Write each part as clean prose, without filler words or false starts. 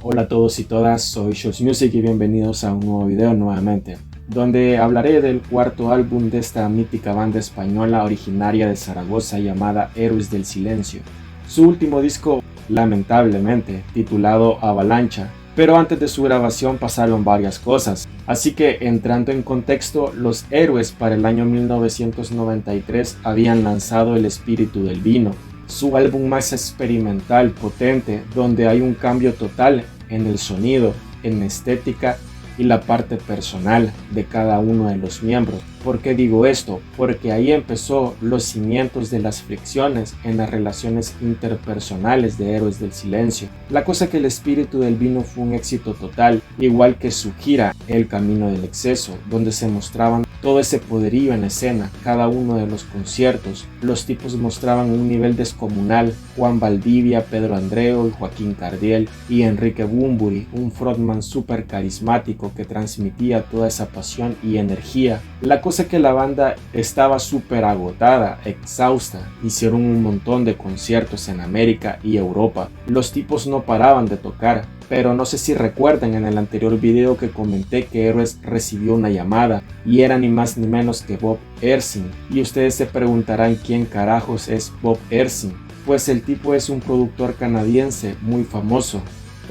Hola a todos y todas, soy Shows Music y bienvenidos a un nuevo video nuevamente, donde hablaré del cuarto álbum de esta mítica banda española originaria de Zaragoza llamada Héroes del Silencio. Su último disco, lamentablemente, titulado Avalancha, pero antes de su grabación pasaron varias cosas, así que entrando en contexto, los Héroes para el año 1993 habían lanzado El Espíritu del Vino, su álbum más experimental, potente, donde hay un cambio total en el sonido, en la estética y la parte personal de cada uno de los miembros. ¿Por qué digo esto? Porque ahí empezó los cimientos de las fricciones en las relaciones interpersonales de Héroes del Silencio. La cosa que El Espíritu del Vino fue un éxito total, igual que su gira El Camino del Exceso, donde se mostraban todo ese poderío en escena, cada uno de los conciertos. Los tipos mostraban un nivel descomunal. Juan Valdivia, Pedro Andreu y Joaquín Cardiel, y Enrique Bunbury, un frontman súper carismático que transmitía toda esa pasión y energía. La cosa que la banda estaba súper agotada, exhausta. Hicieron un montón de conciertos en América y Europa. Los tipos no paraban de tocar. Pero no sé si recuerdan en el anterior video que comenté que Héroes recibió una llamada y era ni más ni menos que Bob Ezrin. Y ustedes se preguntarán quién carajos es Bob Ezrin. Pues el tipo es un productor canadiense muy famoso.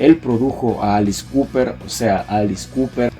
Él produjo a Alice Cooper,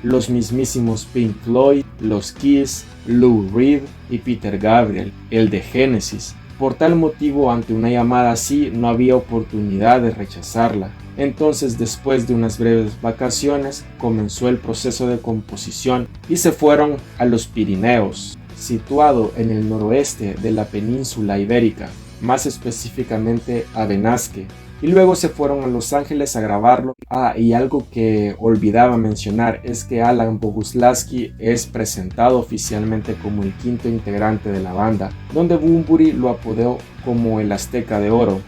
los mismísimos Pink Floyd, los Kiss, Lou Reed y Peter Gabriel, el de Genesis. Por tal motivo, ante una llamada así, no había oportunidad de rechazarla. Entonces, después de unas breves vacaciones, comenzó el proceso de composición y se fueron a los Pirineos, situado en el noroeste de la península ibérica, más específicamente a Benasque, y luego se fueron a Los Ángeles a grabarlo. Y algo que olvidaba mencionar es que Alan Boguslavski es presentado oficialmente como el quinto integrante de la banda, donde Bunbury lo apodó como el Azteca de Oro.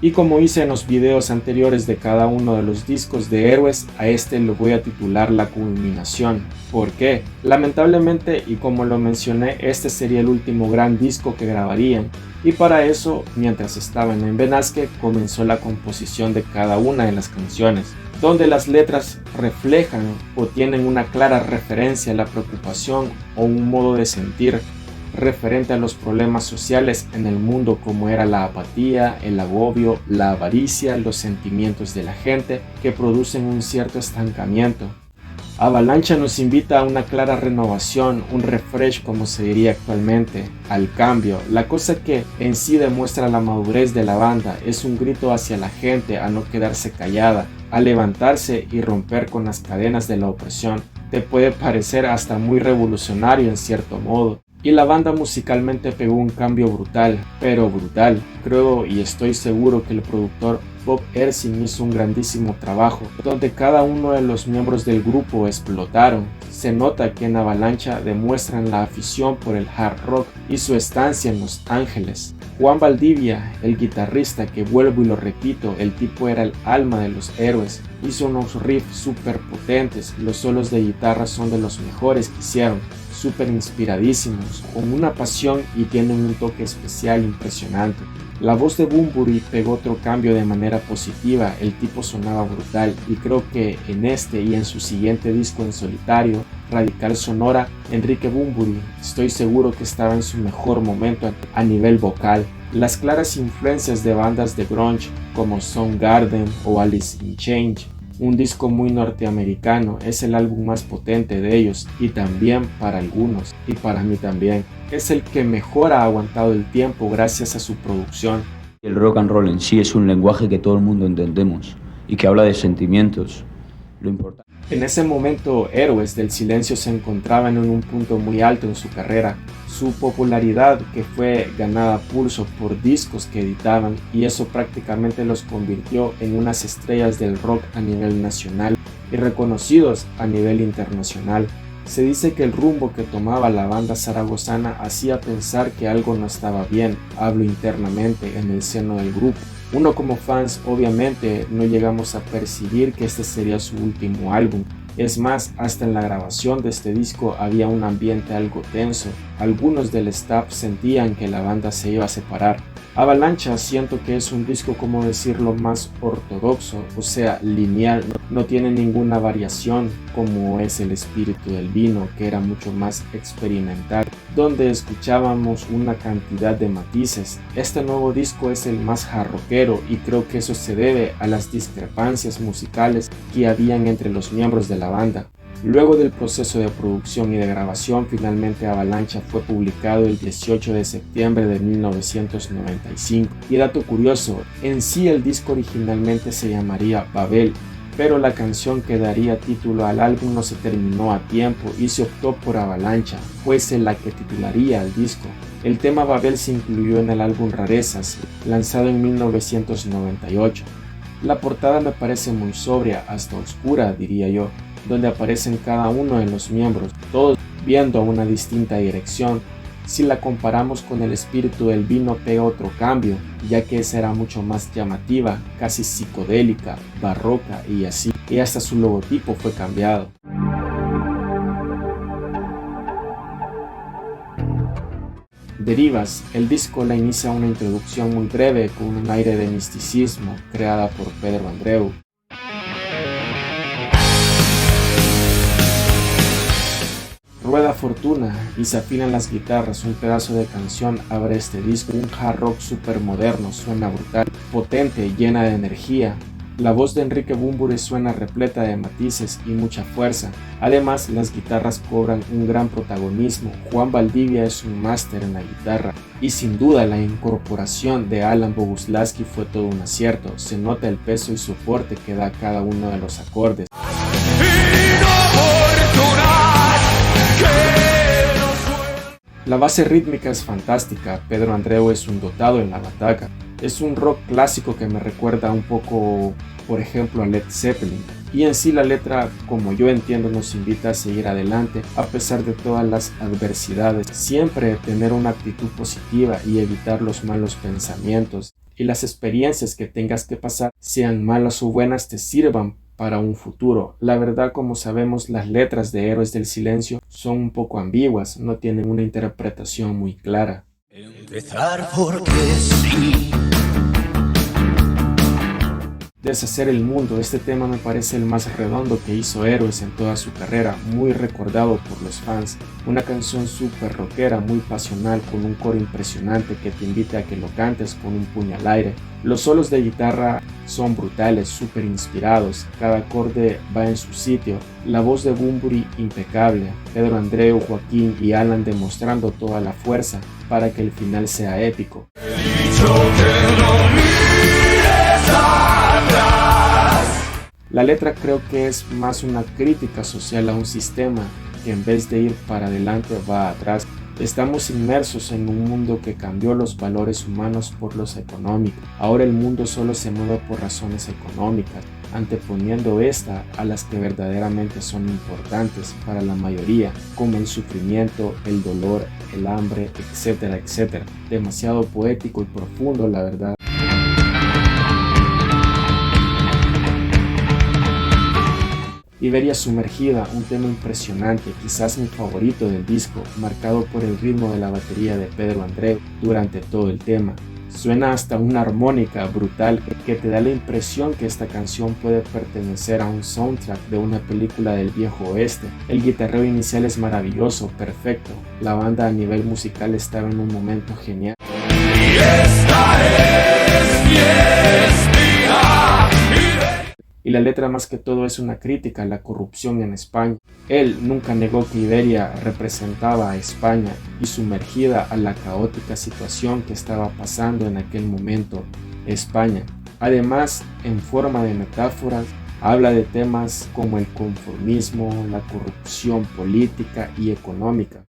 Y como hice en los videos anteriores de cada uno de los discos de Héroes, a este lo voy a titular La Culminación. ¿Por qué? Lamentablemente, y como lo mencioné, este sería el último gran disco que grabarían. Y para eso, mientras estaban en Benasque, comenzó la composición de cada una de las canciones, donde las letras reflejan o tienen una clara referencia a la preocupación o un modo de sentir referente a los problemas sociales en el mundo, como era la apatía, el agobio, la avaricia, los sentimientos de la gente que producen un cierto estancamiento. Avalancha nos invita a una clara renovación, un refresh como se diría actualmente, al cambio. La cosa que en sí demuestra la madurez de la banda es un grito hacia la gente a no quedarse callada, a levantarse y romper con las cadenas de la opresión. Te puede parecer hasta muy revolucionario en cierto modo. Y la banda musicalmente pegó un cambio brutal, pero brutal. Creo y estoy seguro que el productor Bob Ezrin hizo un grandísimo trabajo, donde cada uno de los miembros del grupo explotaron. Se nota que en Avalancha demuestran la afición por el hard rock y su estancia en Los Ángeles. Juan Valdivia, el guitarrista, que vuelvo y lo repito, el tipo era el alma de los Héroes, hizo unos riffs súper potentes. Los solos de guitarra son de los mejores que hicieron, súper inspiradísimos, con una pasión y tienen un toque especial impresionante. La voz de Bunbury pegó otro cambio de manera positiva, el tipo sonaba brutal y creo que en este y en su siguiente disco en solitario, Radical Sonora, Enrique Bunbury, estoy seguro que estaba en su mejor momento a nivel vocal. Las claras influencias de bandas de grunge como Soundgarden o Alice in Chains, un disco muy norteamericano, es el álbum más potente de ellos y también para algunos, y para mí también, es el que mejor ha aguantado el tiempo gracias a su producción. El rock and roll en sí es un lenguaje que todo el mundo entendemos y que habla de sentimientos. Lo importante. En ese momento, Héroes del Silencio se encontraban en un punto muy alto en su carrera. Su popularidad, que fue ganada a pulso por discos que editaban, y eso prácticamente los convirtió en unas estrellas del rock a nivel nacional y reconocidos a nivel internacional. Se dice que el rumbo que tomaba la banda zaragozana hacía pensar que algo no estaba bien, hablo internamente en el seno del grupo. Uno como fans obviamente no llegamos a percibir que este sería su último álbum, Es más, hasta en la grabación de este disco había un ambiente algo tenso. Algunos del staff sentían que la banda se iba a separar. Avalancha siento que es un disco, como decirlo, más ortodoxo, o sea, lineal, no tiene ninguna variación como es el Espíritu del Vino, que era mucho más experimental, donde escuchábamos una cantidad de matices. Este nuevo disco es el más jarroquero y creo que eso se debe a las discrepancias musicales que habían entre los miembros de la banda. Luego del proceso de producción y de grabación, finalmente Avalancha fue publicado el 18 de septiembre de 1995. Y dato curioso, en sí el disco originalmente se llamaría Babel, pero la canción que daría título al álbum no se terminó a tiempo y se optó por Avalancha, fuese la que titularía el disco. El tema Babel se incluyó en el álbum Rarezas, lanzado en 1998. La portada me parece muy sobria, hasta oscura diría yo, donde aparecen cada uno de los miembros, todos viendo a una distinta dirección. Si la comparamos con el Espíritu del Vino pega otro cambio, ya que esa era mucho más llamativa, casi psicodélica, barroca y así, y hasta su logotipo fue cambiado. Derivas, el disco la inicia una introducción muy breve con un aire de misticismo creada por Pedro Andreu. Rueda Fortuna y se afinan las guitarras, un pedazo de canción abre este disco, un hard rock super moderno, suena brutal, potente, llena de energía. La voz de Enrique Bunbury suena repleta de matices y mucha fuerza. Además, las guitarras cobran un gran protagonismo. Juan Valdivia es un máster en la guitarra y sin duda la incorporación de Alan Boguslawski fue todo un acierto. Se nota el peso y soporte que da cada uno de los acordes. La base rítmica es fantástica, Pedro Andreu es un dotado en la bataca. Es un rock clásico que me recuerda un poco, por ejemplo, a Led Zeppelin. Y en sí la letra, como yo entiendo, nos invita a seguir adelante a pesar de todas las adversidades. Siempre tener una actitud positiva y evitar los malos pensamientos. Y las experiencias que tengas que pasar, sean malas o buenas, te sirvan para un futuro. La verdad, como sabemos, las letras de Héroes del Silencio son un poco ambiguas, no tienen una interpretación muy clara. Empezar porque sí. Deshacer el mundo, este tema me parece el más redondo que hizo Héroes en toda su carrera, muy recordado por los fans. Una canción súper rockera, muy pasional, con un coro impresionante que te invita a que lo cantes con un puño al aire. Los solos de guitarra son brutales, súper inspirados, cada acorde va en su sitio. La voz de Bunbury impecable, Pedro Andreu, Joaquín y Alan demostrando toda la fuerza para que el final sea épico. La letra creo que es más una crítica social a un sistema que en vez de ir para adelante va atrás. Estamos inmersos en un mundo que cambió los valores humanos por los económicos. Ahora el mundo solo se mueve por razones económicas, anteponiendo esta a las que verdaderamente son importantes para la mayoría, como el sufrimiento, el dolor, el hambre, etcétera, etcétera. Demasiado poético y profundo, la verdad. Iberia Sumergida, un tema impresionante, quizás mi favorito del disco, marcado por el ritmo de la batería de Pedro Andreu durante todo el tema. Suena hasta una armónica brutal que te da la impresión que esta canción puede pertenecer a un soundtrack de una película del viejo oeste. El guitarreo inicial es maravilloso, perfecto. La banda a nivel musical estaba en un momento genial. Y esta es mi espina. Y la letra más que todo es una crítica a la corrupción en España. Él nunca negó que Iberia representaba a España y sumergida a la caótica situación que estaba pasando en aquel momento España. Además, en forma de metáforas, habla de temas como el conformismo, la corrupción política y económica.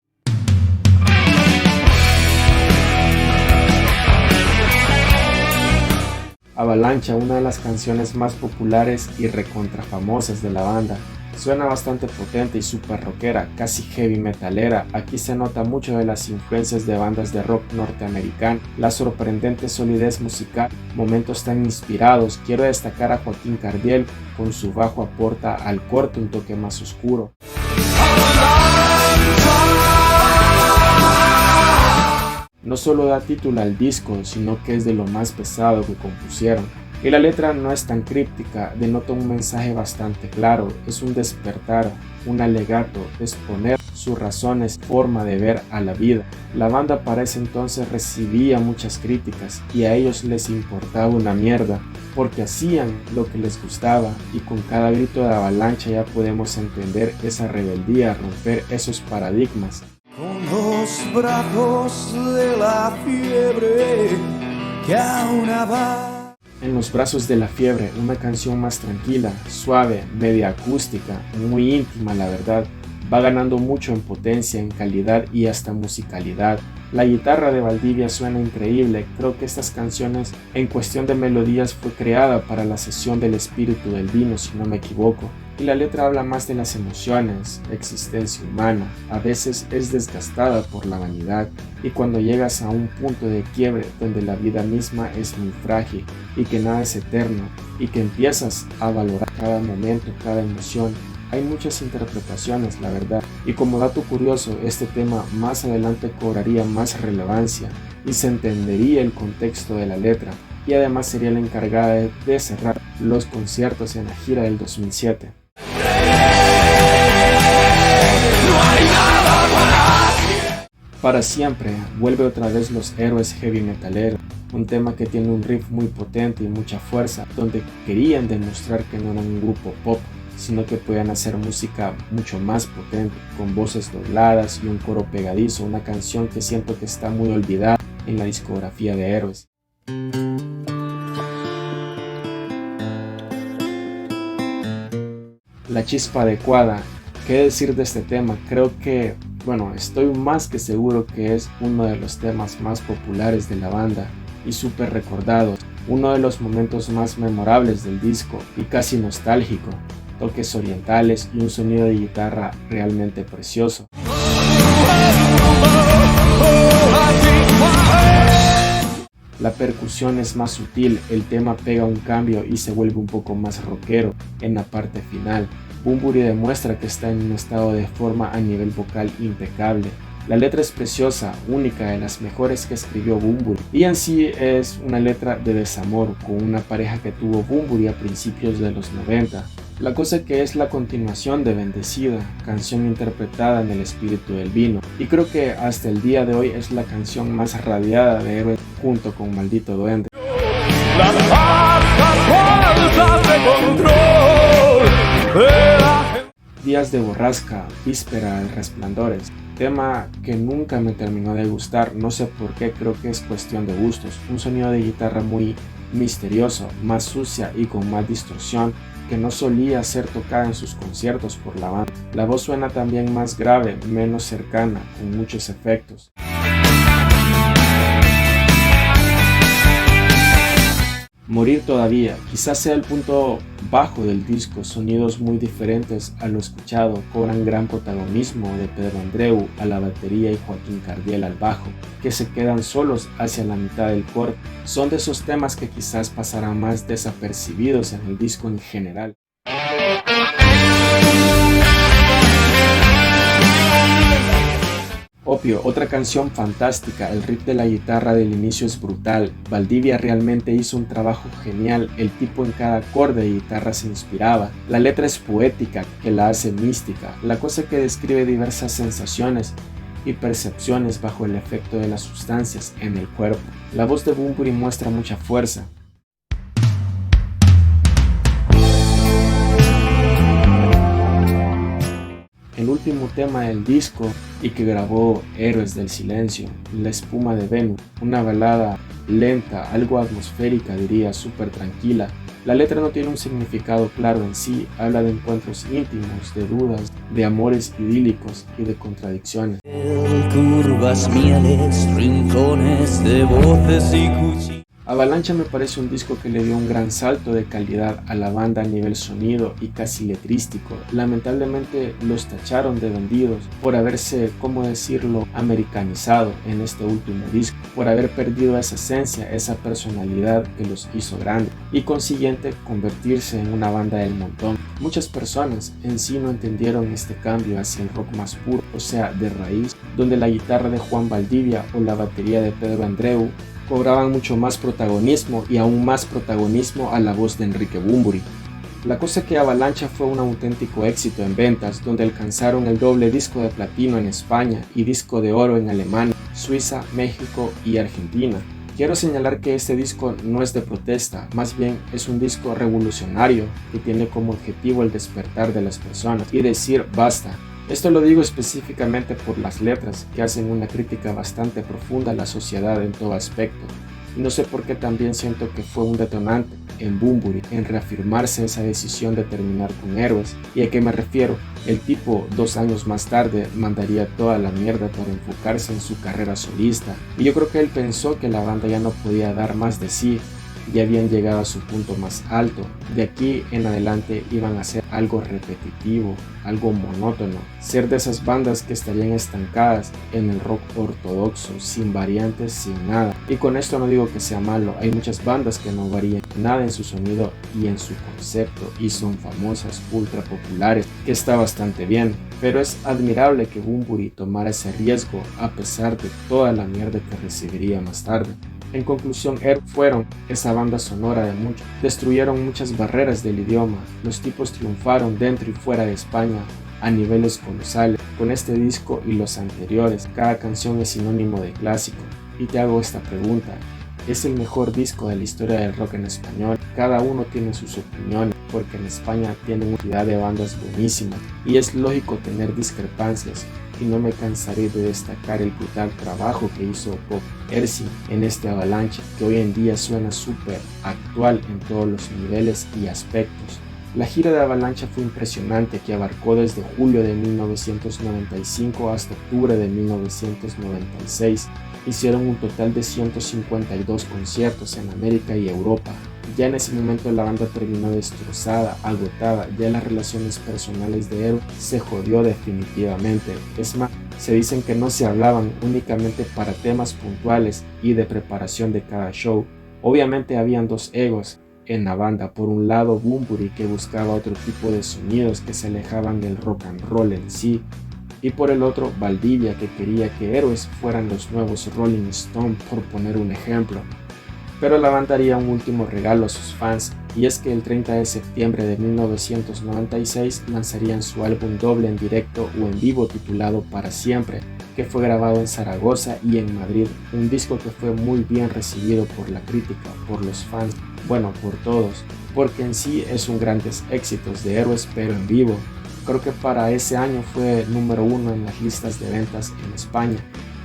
Avalancha, una de las canciones más populares y recontrafamosas de la banda. Suena bastante potente y super rockera, casi heavy metalera. Aquí se nota mucho de las influencias de bandas de rock norteamericano, la sorprendente solidez musical, momentos tan inspirados. Quiero destacar a Joaquín Cardiel, con su bajo aporta al corte un toque más oscuro. No solo da título al disco, sino que es de lo más pesado que compusieron. Y la letra no es tan críptica, denota un mensaje bastante claro, es un despertar, un alegato, exponer sus razones, forma de ver a la vida. La banda para ese entonces recibía muchas críticas y a ellos les importaba una mierda, porque hacían lo que les gustaba, y con cada grito de avalancha ya podemos entender esa rebeldía, romper esos paradigmas. Con los brazos de la fiebre que aunaba. En los brazos de la fiebre, una canción más tranquila, suave, media acústica, muy íntima la verdad, va ganando mucho en potencia, en calidad y hasta musicalidad. La guitarra de Valdivia suena increíble, creo que estas canciones en cuestión de melodías fue creada para la sesión del espíritu del vino si no me equivoco. Y la letra habla más de las emociones, existencia humana, a veces es desgastada por la vanidad, y cuando llegas a un punto de quiebre donde la vida misma es muy frágil y que nada es eterno, y que empiezas a valorar cada momento, cada emoción. Hay muchas interpretaciones, la verdad, y como dato curioso, este tema más adelante cobraría más relevancia y se entendería el contexto de la letra, y además sería la encargada de cerrar los conciertos en la gira del 2007. Para siempre, vuelve otra vez los héroes heavy metaleros, un tema que tiene un riff muy potente y mucha fuerza, donde querían demostrar que no eran un grupo pop, sino que podían hacer música mucho más potente, con voces dobladas y un coro pegadizo, una canción que siento que está muy olvidada en la discografía de Héroes. La chispa adecuada. ¿Qué decir de este tema? Creo que, estoy más que seguro que es uno de los temas más populares de la banda y súper recordados, uno de los momentos más memorables del disco y casi nostálgico, toques orientales y un sonido de guitarra realmente precioso. La percusión es más sutil, el tema pega un cambio y se vuelve un poco más rockero en la parte final. Bunbury demuestra que está en un estado de forma a nivel vocal impecable. La letra es preciosa, única, de las mejores que escribió Bunbury, y en sí es una letra de desamor con una pareja que tuvo Bunbury a principios de los 90. La cosa que es la continuación de Bendecida, canción interpretada en el espíritu del vino, y creo que hasta el día de hoy es la canción más radiada de Héroes junto con Maldito Duende. Días de borrasca, víspera de resplandores, tema que nunca me terminó de gustar, no sé por qué, creo que es cuestión de gustos, un sonido de guitarra muy misterioso, más sucia y con más distorsión, que no solía ser tocada en sus conciertos por la banda. La voz suena también más grave, menos cercana, con muchos efectos. Morir todavía, quizás sea el punto bajo del disco, sonidos muy diferentes a lo escuchado, cobran gran protagonismo de Pedro Andreu a la batería y Joaquín Cardiel al bajo, que se quedan solos hacia la mitad del corte. Son de esos temas que quizás pasarán más desapercibidos en el disco en general. Opio, otra canción fantástica, el riff de la guitarra del inicio es brutal, Valdivia realmente hizo un trabajo genial, el tipo en cada acorde de guitarra se inspiraba, la letra es poética, que la hace mística, la cosa que describe diversas sensaciones y percepciones bajo el efecto de las sustancias en el cuerpo. La voz de Bunbury muestra mucha fuerza. El último tema del disco y que grabó Héroes del Silencio, La espuma de Venus, una balada lenta, algo atmosférica diría, súper tranquila. La letra no tiene un significado claro en sí, habla de encuentros íntimos, de dudas, de amores idílicos y de contradicciones. Curvas mieles, rincones de voces y cuchillos. Avalancha me parece un disco que le dio un gran salto de calidad a la banda a nivel sonido y casi letrístico. Lamentablemente los tacharon de vendidos por haberse, ¿cómo decirlo?, americanizado en este último disco, por haber perdido esa esencia, esa personalidad que los hizo grandes y consiguiente convertirse en una banda del montón. Muchas personas en sí no entendieron este cambio hacia el rock más puro, o sea, de raíz, donde la guitarra de Juan Valdivia o la batería de Pedro Andreu cobraban mucho más protagonismo y aún más protagonismo a la voz de Enrique Bunbury. La cosa que Avalancha fue un auténtico éxito en ventas, donde alcanzaron el doble disco de platino en España y disco de oro en Alemania, Suiza, México y Argentina. Quiero señalar que este disco no es de protesta, más bien es un disco revolucionario que tiene como objetivo el despertar de las personas y decir basta. Esto lo digo específicamente por las letras, que hacen una crítica bastante profunda a la sociedad en todo aspecto. Y no sé por qué también siento que fue un detonante en Bunbury en reafirmarse esa decisión de terminar con Héroes. ¿Y a qué me refiero? El tipo 2 años más tarde mandaría toda la mierda para enfocarse en su carrera solista. Y yo creo que él pensó que la banda ya no podía dar más de sí. Ya habían llegado a su punto más alto. De aquí en adelante iban a ser algo repetitivo, algo monótono, ser de esas bandas que estarían estancadas en el rock ortodoxo, sin variantes, sin nada. Y con esto no digo que sea malo, hay muchas bandas que no varían nada en su sonido y en su concepto y son famosas, ultra populares, que está bastante bien. Pero es admirable que Bunbury tomara ese riesgo a pesar de toda la mierda que recibiría más tarde. En conclusión, fueron esa banda sonora de muchos. Destruyeron muchas barreras del idioma. Los tipos triunfaron dentro y fuera de España a niveles colosales. Con este disco y los anteriores, cada canción es sinónimo de clásico. Y te hago esta pregunta. ¿Es el mejor disco de la historia del rock en español? Cada uno tiene sus opiniones, porque en España tienen una cantidad de bandas buenísimas. Y es lógico tener discrepancias. Y no me cansaré de destacar el brutal trabajo que hizo Pop Erzi en este Avalancha, que hoy en día suena súper actual en todos los niveles y aspectos. La gira de Avalancha fue impresionante, que abarcó desde julio de 1995 hasta octubre de 1996. Hicieron un total de 152 conciertos en América y Europa. Ya en ese momento la banda terminó destrozada, agotada, ya las relaciones personales de Héroe se jodió definitivamente. Es más, se dicen que no se hablaban únicamente para temas puntuales y de preparación de cada show. Obviamente habían dos egos en la banda, por un lado Bunbury, que buscaba otro tipo de sonidos que se alejaban del rock and roll en sí, y por el otro Valdivia, que quería que Héroes fueran los nuevos Rolling Stones, por poner un ejemplo. Pero la banda haría un último regalo a sus fans, y es que el 30 de septiembre de 1996 lanzarían su álbum doble en directo o en vivo titulado Para Siempre, que fue grabado en Zaragoza y en Madrid, un disco que fue muy bien recibido por la crítica, por los fans, bueno, por todos, porque en sí es un grandes éxitos de Héroes pero en vivo. Creo que para ese año fue número 1 en las listas de ventas en España,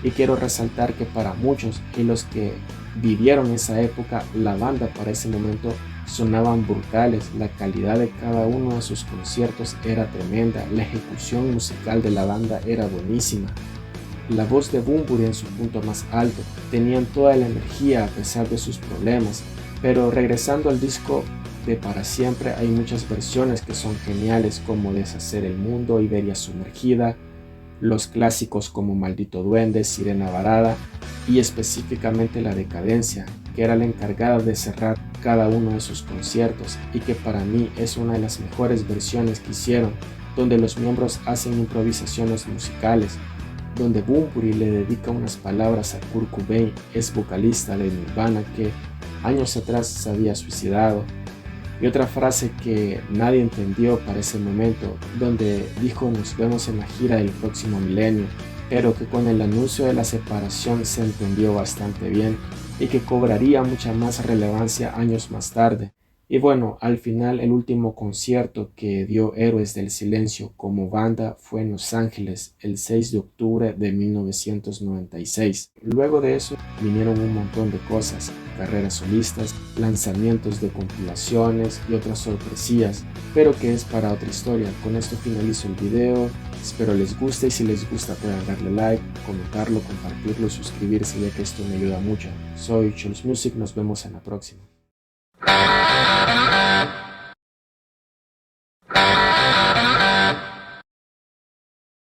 y quiero resaltar que para muchos y los que vivieron esa época, la banda para ese momento sonaban brutales, la calidad de cada uno de sus conciertos era tremenda, la ejecución musical de la banda era buenísima. La voz de Bunbury en su punto más alto, tenían toda la energía a pesar de sus problemas, pero regresando al disco de Para Siempre hay muchas versiones que son geniales, como Deshacer el Mundo, Iberia Sumergida, los clásicos como Maldito Duende, Sirena Varada y específicamente La Decadencia, que era la encargada de cerrar cada uno de sus conciertos y que para mí es una de las mejores versiones que hicieron, donde los miembros hacen improvisaciones musicales, donde Bunbury le dedica unas palabras a Kurt Cobain, ex vocalista de Nirvana, que años atrás se había suicidado. Y otra frase que nadie entendió para ese momento, donde dijo nos vemos en la gira del próximo milenio, pero que con el anuncio de la separación se entendió bastante bien y que cobraría mucha más relevancia años más tarde. Y bueno, al final el último concierto que dio Héroes del Silencio como banda fue en Los Ángeles el 6 de octubre de 1996. Luego de eso vinieron un montón de cosas, carreras solistas, lanzamientos de compilaciones y otras sorpresillas, pero que es para otra historia. Con esto finalizo el video. Espero les guste y si les gusta puedan darle like, comentarlo, compartirlo, suscribirse ya que esto me ayuda mucho. Soy Chols Music, nos vemos en la próxima.